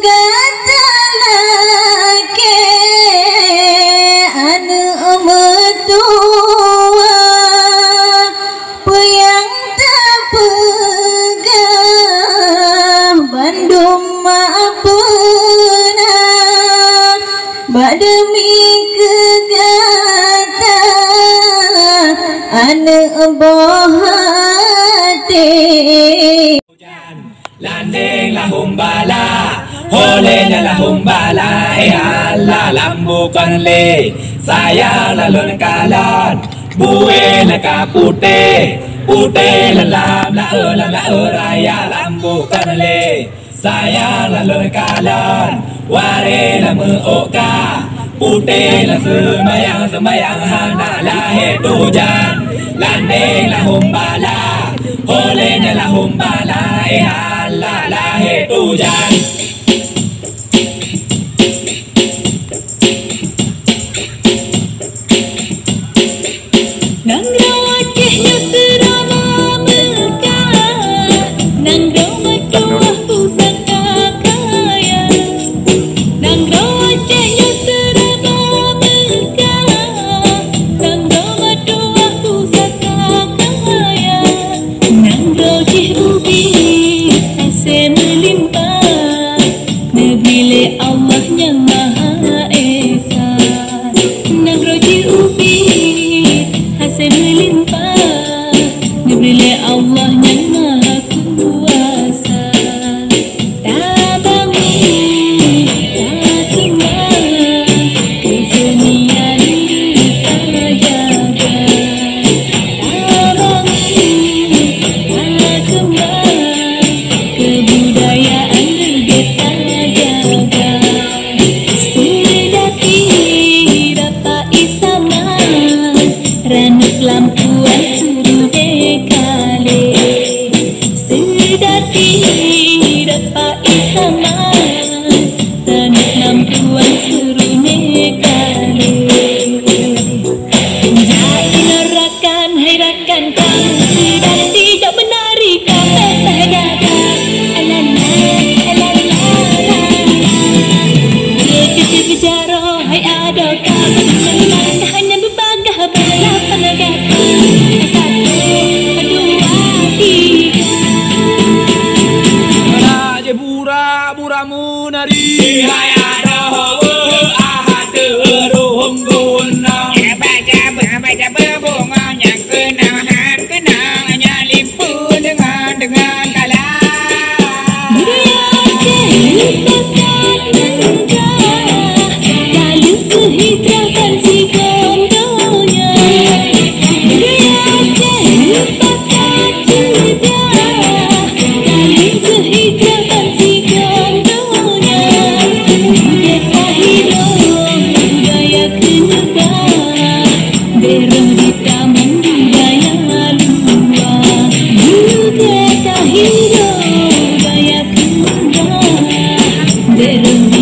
kata laki anu metua puyang tak pegang Bandung maafna bademi kegata anu bohati landing la humbala holenya la humbala Allah lambukan le saya lalun kalan buwe la kapute pute la raya lambukan le saya lalun kalan ware la muoka pute la semayang hana la hetujan landing la humbala holenya la humbala Allah la hetujan nang rawatnya serama mekah nang rawatnya pusaka kaya nang rawatnya serama mekah nang rawatnya pusaka kaya nang rojih ubi ase melimpah nebile Allah yang maha esa nang rojih ubi ase melimpah nebile Allah yang maha kuasa tabangi takmah kesenian kita jaga tabangi takmah kebudayaan kita jaga sedati dapat isama ranuk lampuan suruh dekale sedati dapat isama ranuk lampuan suruh dekale jadi rakan hai rakan kamu sedati jak menari kafe gada alala alala kecil bicara hai ada kamu hanya berbagah balapan gada satu dua tiga raja buramu nari hai ada ahad ruhung gunung baca berbunga yang kenangan lipu dengan kalah budaya merupakan negara lalu kehijratan si gondonya budaya merupakan sejarah lalu kehijratan si gondonya budaya hidup budaya kenegara beruh di taman budaya luar budaya hidup budaya kenegara beruh